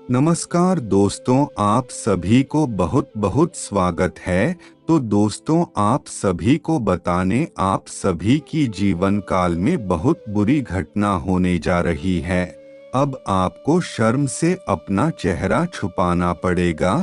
नमस्कार दोस्तों, आप सभी को बहुत बहुत स्वागत है। तो दोस्तों, आप सभी को बताने आप सभी की जीवन काल में बहुत बुरी घटना होने जा रही है। अब आपको शर्म से अपना चेहरा छुपाना पड़ेगा।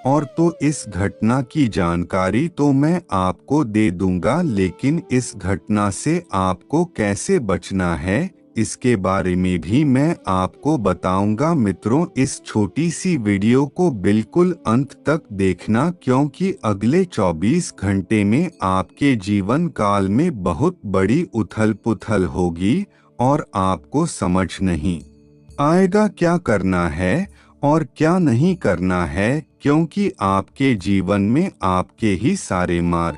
और तो इस घटना की जानकारी तो मैं आपको दे दूंगा, लेकिन इस घटना से आपको कैसे बचना है इसके बारे में भी मैं आपको बताऊंगा। मित्रों, इस छोटी सी वीडियो को बिल्कुल अंत तक देखना, क्योंकि अगले 24 घंटे में आपके जीवन काल में बहुत बड़ी उथल पुथल होगी और आपको समझ नहीं आएगा क्या करना है और क्या नहीं करना है, क्योंकि आपके जीवन में आपके ही सारे मार्ग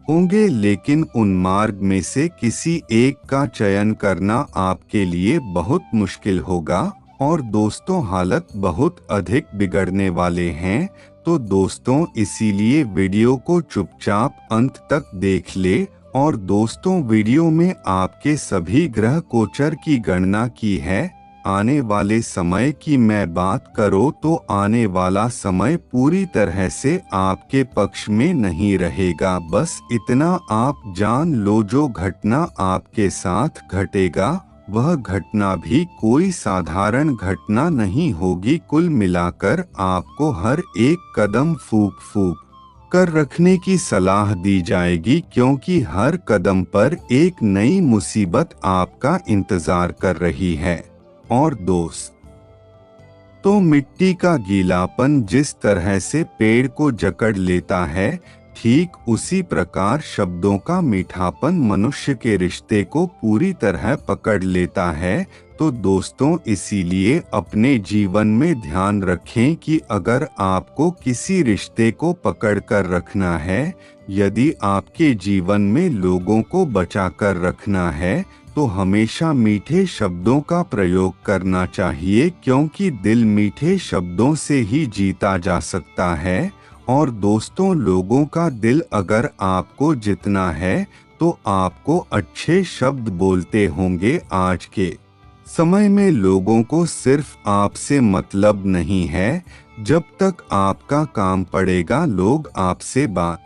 होंगे, लेकिन उन मार्ग में से किसी एक का चयन करना आपके लिए बहुत मुश्किल होगा। और दोस्तों, हालत बहुत अधिक बिगड़ने वाले हैं। तो दोस्तों, इसीलिए वीडियो को चुपचाप अंत तक देख ले। और दोस्तों, वीडियो में आपके सभी ग्रह गोचर की गणना की है। आने वाले समय की मैं बात करो तो आने वाला समय पूरी तरह से आपके पक्ष में नहीं रहेगा। बस इतना आप जान लो, जो घटना आपके साथ घटेगा वह घटना भी कोई साधारण घटना नहीं होगी। कुल मिलाकर आपको हर एक कदम फूंक फूंक कर रखने की सलाह दी जाएगी, क्योंकि हर कदम पर एक नई मुसीबत आपका इंतजार कर रही है। और दोस्त, तो मिट्टी का गीलापन जिस तरह से पेड़ को जकड़ लेता है, ठीक उसी प्रकार शब्दों का मीठापन मनुष्य के रिश्ते को पूरी तरह पकड़ लेता है। तो दोस्तों, इसीलिए अपने जीवन में ध्यान रखें कि अगर आपको किसी रिश्ते को पकड़ कर रखना है, यदि आपके जीवन में लोगों को बचा कर रखना है, तो हमेशा मीठे शब्दों का प्रयोग करना चाहिए, क्योंकि दिल मीठे शब्दों से ही जीता जा सकता है। और दोस्तों, लोगों का दिल अगर आपको जितना है तो आपको अच्छे शब्द बोलते होंगे। आज के समय में लोगों को सिर्फ आपसे मतलब नहीं है। जब तक आपका काम पड़ेगा, लोग आपसे बात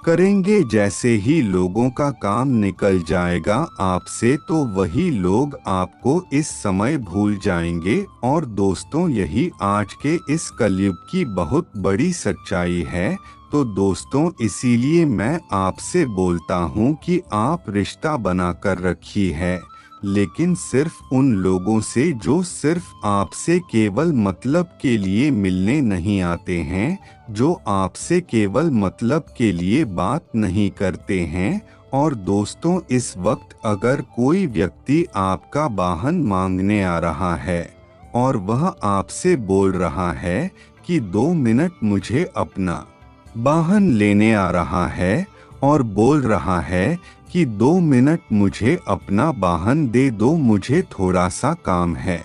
करेंगे। जैसे ही लोगों का काम निकल जाएगा आपसे, तो वही लोग आपको इस समय भूल जाएंगे। और दोस्तों, यही आज के इस कलयुग की बहुत बड़ी सच्चाई है। तो दोस्तों, इसीलिए मैं आपसे बोलता हूँ कि आप रिश्ता बनाकर रखी है, लेकिन सिर्फ उन लोगों से जो सिर्फ आपसे केवल मतलब के लिए मिलने नहीं आते हैं, जो आपसे केवल मतलब के लिए बात नहीं करते हैं। और दोस्तों, इस वक्त अगर कोई व्यक्ति आपका वाहन मांगने आ रहा है और वह आपसे बोल रहा है कि 2 मिनट मुझे अपना वाहन लेने आ रहा है, और बोल रहा है कि 2 मिनट मुझे अपना वाहन दे दो, मुझे थोड़ा सा काम है,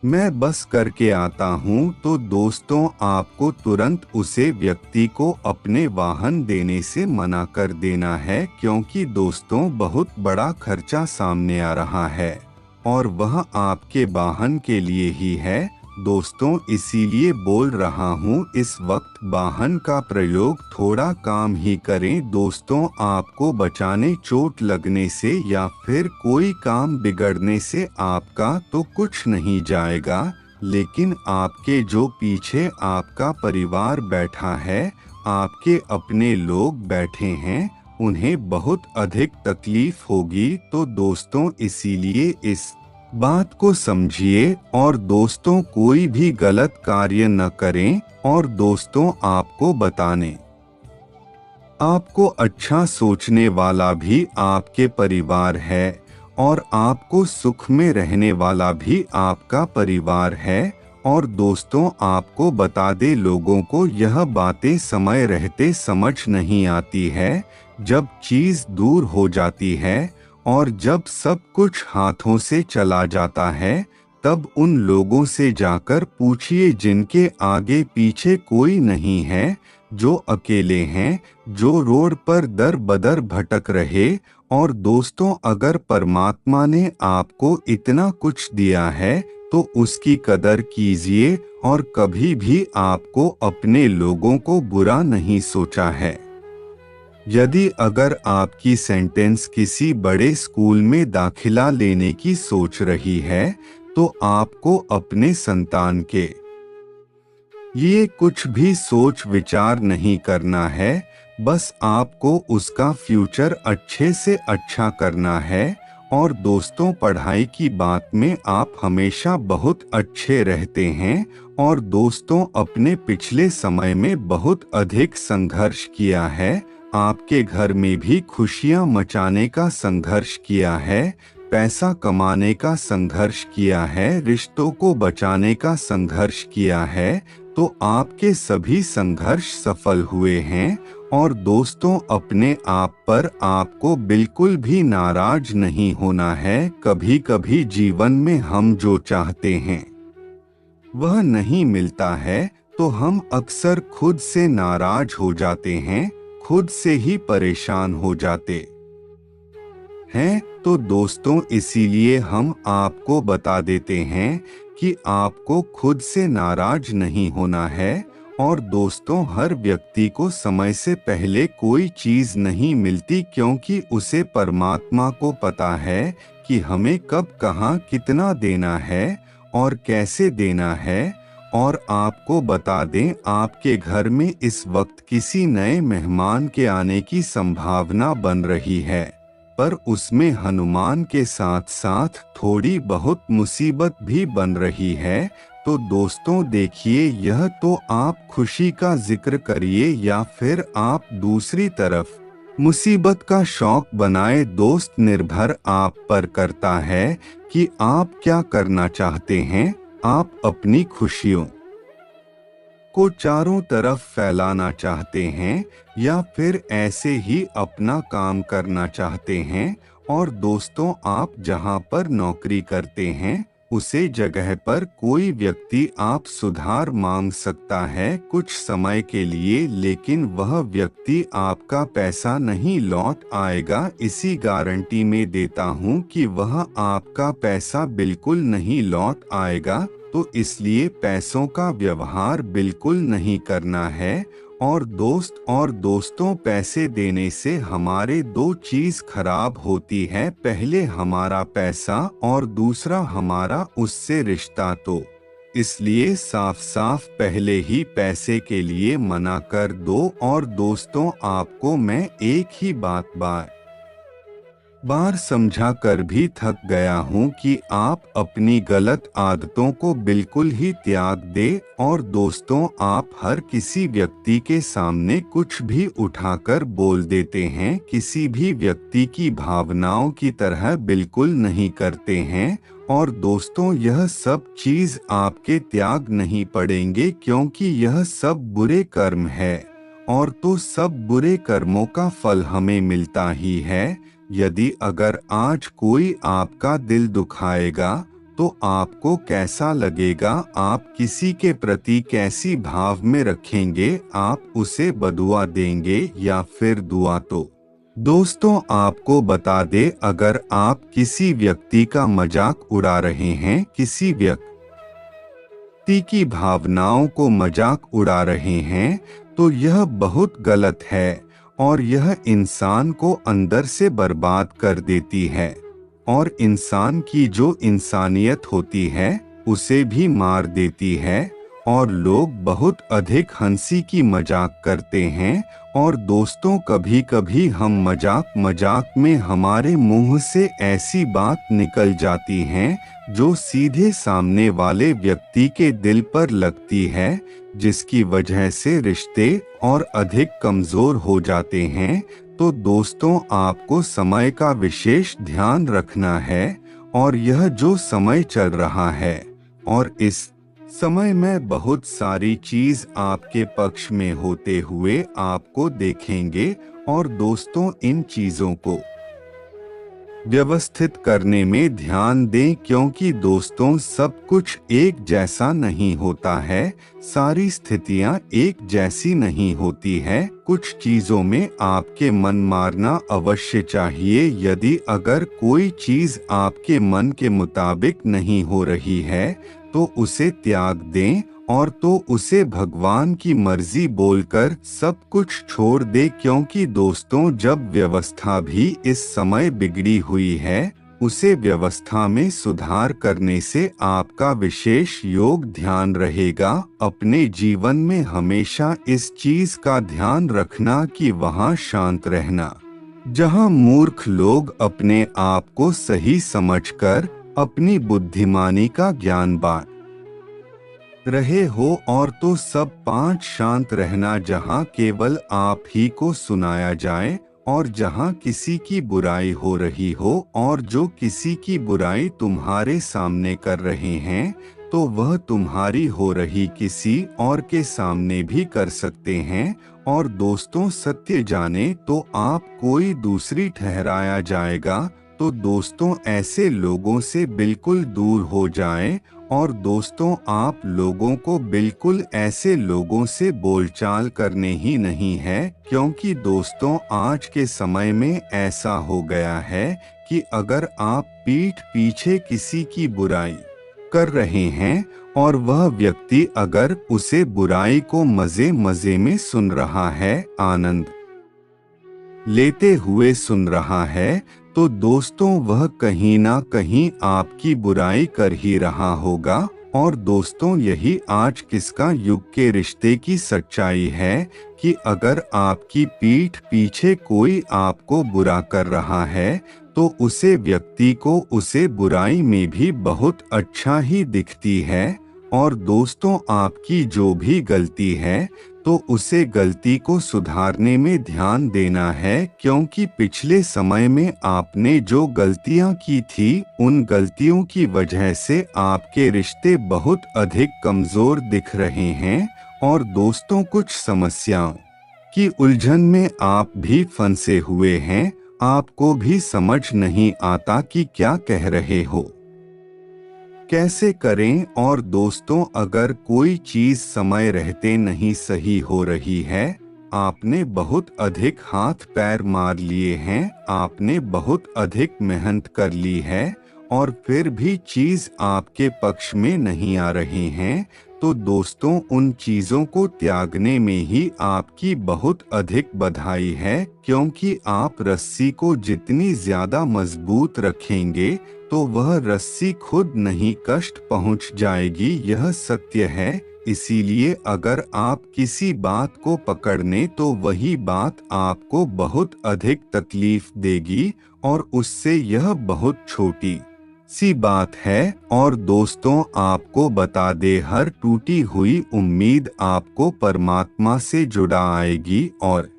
मैं बस करके आता हूँ, तो दोस्तों, आपको तुरंत उसे व्यक्ति को अपने वाहन देने से मना कर देना है, क्योंकि दोस्तों, बहुत बड़ा खर्चा सामने आ रहा है और वह आपके वाहन के लिए ही है। दोस्तों, इसीलिए बोल रहा हूँ, इस वक्त वाहन का प्रयोग थोड़ा काम ही करें। दोस्तों, आपको बचाने चोट लगने से या फिर कोई काम बिगड़ने से आपका तो कुछ नहीं जाएगा, लेकिन आपके जो पीछे आपका परिवार बैठा है, आपके अपने लोग बैठे हैं, उन्हें बहुत अधिक तकलीफ होगी। तो दोस्तों, इसीलिए इस बात को समझिए और दोस्तों, कोई भी गलत कार्य न करें। और दोस्तों, आपको बताने आपको अच्छा सोचने वाला भी आपके परिवार है, और आपको सुख में रहने वाला भी आपका परिवार है। और दोस्तों, आपको बता दे, लोगों को यह बातें समय रहते समझ नहीं आती है। जब चीज दूर हो जाती है और जब सब कुछ हाथों से चला जाता है, तब उन लोगों से जाकर पूछिए जिनके आगे पीछे कोई नहीं है, जो अकेले हैं, जो रोड पर दर बदर भटक रहे और दोस्तों, अगर परमात्मा ने आपको इतना कुछ दिया है तो उसकी कदर कीजिए और कभी भी आपको अपने लोगों को बुरा नहीं सोचा है। यदि अगर आपकी सेंटेंस किसी बड़े स्कूल में दाखिला लेने की सोच रही है तो आपको अपने संतान के ये कुछ भी सोच विचार नहीं करना है, बस आपको उसका फ्यूचर अच्छे से अच्छा करना है। और दोस्तों, पढ़ाई की बात में आप हमेशा बहुत अच्छे रहते हैं और दोस्तों, अपने पिछले समय में बहुत अधिक संघर्ष किया है। आपके घर में भी खुशियां मचाने का संघर्ष किया है, पैसा कमाने का संघर्ष किया है, रिश्तों को बचाने का संघर्ष किया है, तो आपके सभी संघर्ष सफल हुए हैं। और दोस्तों, अपने आप पर आपको बिल्कुल भी नाराज नहीं होना है। कभी कभी जीवन में हम जो चाहते हैं वह नहीं मिलता है तो हम अक्सर खुद से नाराज हो जाते हैं, खुद से ही परेशान हो जाते हैं। तो दोस्तों, इसीलिए हम आपको बता देते हैं कि आपको खुद से नाराज नहीं होना है। और दोस्तों, हर व्यक्ति को समय से पहले कोई चीज नहीं मिलती, क्योंकि उसे परमात्मा को पता है कि हमें कब कहाँ कितना देना है और कैसे देना है। और आपको बता दें, आपके घर में इस वक्त किसी नए मेहमान के आने की संभावना बन रही है, पर उसमें हनुमान के साथ साथ थोड़ी बहुत मुसीबत भी बन रही है। तो दोस्तों देखिए, यह तो आप खुशी का जिक्र करिए या फिर आप दूसरी तरफ मुसीबत का शौक बनाए। दोस्त, निर्भर आप पर करता है कि आप क्या करना चाहते हैं। आप अपनी खुशियों को चारों तरफ फैलाना चाहते हैं या फिर ऐसे ही अपना काम करना चाहते हैं। और दोस्तों, आप जहां पर नौकरी करते हैं उसे जगह पर कोई व्यक्ति आप सुधार मांग सकता है कुछ समय के लिए, लेकिन वह व्यक्ति आपका पैसा नहीं लौट आएगा। इसी गारंटी में देता हूं कि वह आपका पैसा बिल्कुल नहीं लौट आएगा। तो इसलिए पैसों का व्यवहार बिल्कुल नहीं करना है। और दोस्तों, पैसे देने से हमारे दो चीज खराब होती है, पहले हमारा पैसा और दूसरा हमारा उससे रिश्ता। तो इसलिए साफ साफ पहले ही पैसे के लिए मना कर दो। और दोस्तों, आपको मैं एक ही बार समझा कर भी थक गया हूँ कि आप अपनी गलत आदतों को बिल्कुल ही त्याग दे। और दोस्तों, आप हर किसी व्यक्ति के सामने कुछ भी उठाकर बोल देते हैं, किसी भी व्यक्ति की भावनाओं की तरह बिल्कुल नहीं करते हैं। और दोस्तों, यह सब चीज आपके त्याग नहीं पड़ेंगे, क्योंकि यह सब बुरे कर्म है और तो सब बुरे कर्मों का फल हमें मिलता ही है। यदि अगर आज कोई आपका दिल दुखाएगा तो आपको कैसा लगेगा, आप किसी के प्रति कैसी भाव में रखेंगे, आप उसे बदुआ देंगे या फिर दुआ। तो दोस्तों, आपको बता दे, अगर आप किसी व्यक्ति का मजाक उड़ा रहे हैं, किसी व्यक्ति की भावनाओं को मजाक उड़ा रहे हैं, तो यह बहुत गलत है और यह इंसान को अंदर से बर्बाद कर देती है और इंसान की जो इंसानियत होती है उसे भी मार देती है। और लोग बहुत अधिक हंसी की मजाक करते हैं। और दोस्तों, कभी कभी हम मजाक में हमारे मुंह से ऐसी बात निकल जाती हैं जो सीधे सामने वाले व्यक्ति के दिल पर लगती है, जिसकी वजह से रिश्ते और अधिक कमजोर हो जाते हैं। तो दोस्तों, आपको समय का विशेष ध्यान रखना है। और यह जो समय चल रहा है और इस समय में बहुत सारी चीज आपके पक्ष में होते हुए आपको देखेंगे। और दोस्तों, इन चीजों को व्यवस्थित करने में ध्यान दें, क्योंकि दोस्तों सब कुछ एक जैसा नहीं होता है। सारी स्थितियां एक जैसी नहीं होती है। कुछ चीजों में आपके मन मारना अवश्य चाहिए। यदि अगर कोई चीज आपके मन के मुताबिक नहीं हो रही है तो उसे त्याग दें, और तो उसे भगवान की मर्जी बोलकर सब कुछ छोड़ दे। क्योंकि दोस्तों जब व्यवस्था भी इस समय बिगड़ी हुई है, उसे व्यवस्था में सुधार करने से आपका विशेष योग ध्यान रहेगा। अपने जीवन में हमेशा इस चीज का ध्यान रखना कि वहाँ शांत रहना। जहाँ मूर्ख लोग अपने आप को सही समझकर अपनी बुद्धिमानी का ज्ञान बांट रहे हो, और तो सब पांच शांत रहना, जहाँ केवल आप ही को सुनाया जाए, और जहाँ किसी की बुराई हो रही हो और जो किसी की बुराई तुम्हारे सामने कर रहे हैं तो वह तुम्हारी हो रही किसी और के सामने भी कर सकते हैं। और दोस्तों सत्य जाने तो आप कोई दूसरी ठहराया जाएगा। तो दोस्तों ऐसे लोगों से बिल्कुल दूर हो जाएं, और दोस्तों आप लोगों को बिल्कुल ऐसे लोगों से बोलचाल करने ही नहीं है। क्योंकि दोस्तों आज के समय में ऐसा हो गया है कि अगर आप पीठ पीछे किसी की बुराई कर रहे हैं और वह व्यक्ति अगर उसे बुराई को मजे मजे में सुन रहा है, आनंद लेते हुए सुन रहा है, तो दोस्तों वह कहीं ना कहीं आपकी बुराई कर ही रहा होगा। और दोस्तों यही आज किसका युग के रिश्ते की सच्चाई है कि अगर आपकी पीठ पीछे कोई आपको बुरा कर रहा है तो उसे व्यक्ति को उसे बुराई में भी बहुत अच्छा ही दिखती है। और दोस्तों आपकी जो भी गलती है तो उसे गलती को सुधारने में ध्यान देना है। क्योंकि पिछले समय में आपने जो गलतियां की थी उन गलतियों की वजह से आपके रिश्ते बहुत अधिक कमजोर दिख रहे हैं। और दोस्तों कुछ समस्याओं की उलझन में आप भी फंसे हुए हैं। आपको भी समझ नहीं आता कि क्या कह रहे हो, कैसे करें। और दोस्तों अगर कोई चीज समय रहते नहीं सही हो रही है, आपने बहुत अधिक हाथ पैर मार लिए हैं, आपने बहुत अधिक मेहनत कर ली है और फिर भी चीज आपके पक्ष में नहीं आ रही हैं, तो दोस्तों उन चीजों को त्यागने में ही आपकी बहुत अधिक बधाई है। क्योंकि आप रस्सी को जितनी ज्यादा मजबूत रखेंगे तो वह रस्सी खुद नहीं कष्ट पहुंच जाएगी, यह सत्य है। इसीलिए अगर आप किसी बात को पकड़ने तो वही बात आपको बहुत अधिक तकलीफ देगी और उससे यह बहुत छोटी सी बात है। और दोस्तों आपको बता दे, हर टूटी हुई उम्मीद आपको परमात्मा से जुड़ा आएगी और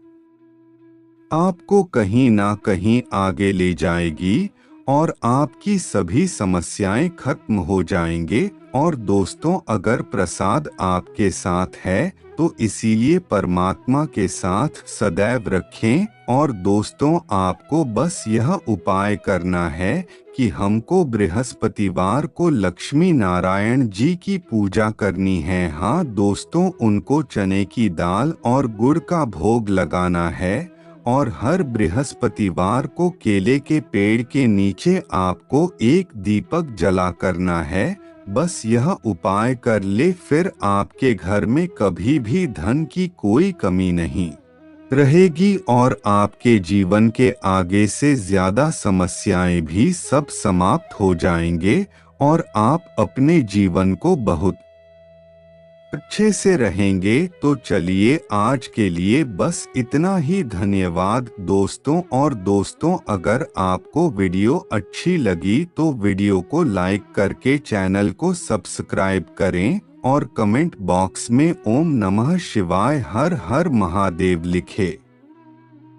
आपको कहीं ना कहीं आगे ले जाएगी और आपकी सभी समस्याएं खत्म हो जाएंगे। और दोस्तों अगर प्रसाद आपके साथ है तो इसीलिए परमात्मा के साथ सदैव रखें। और दोस्तों आपको बस यह उपाय करना है कि हमको बृहस्पतिवार को लक्ष्मी नारायण जी की पूजा करनी है। हाँ दोस्तों उनको चने की दाल और गुड़ का भोग लगाना है और हर बृहस्पतिवार को केले के पेड़ के नीचे आपको एक दीपक जला करना है। बस यह उपाय कर ले, फिर आपके घर में कभी भी धन की कोई कमी नहीं रहेगी और आपके जीवन के आगे से ज्यादा समस्याएं भी सब समाप्त हो जाएंगे और आप अपने जीवन को बहुत अच्छे से रहेंगे। तो चलिए आज के लिए बस इतना ही। धन्यवाद दोस्तों। और दोस्तों अगर आपको वीडियो अच्छी लगी तो वीडियो को लाइक करके चैनल को सब्सक्राइब करें और कमेंट बॉक्स में ओम नमः शिवाय हर हर महादेव लिखें।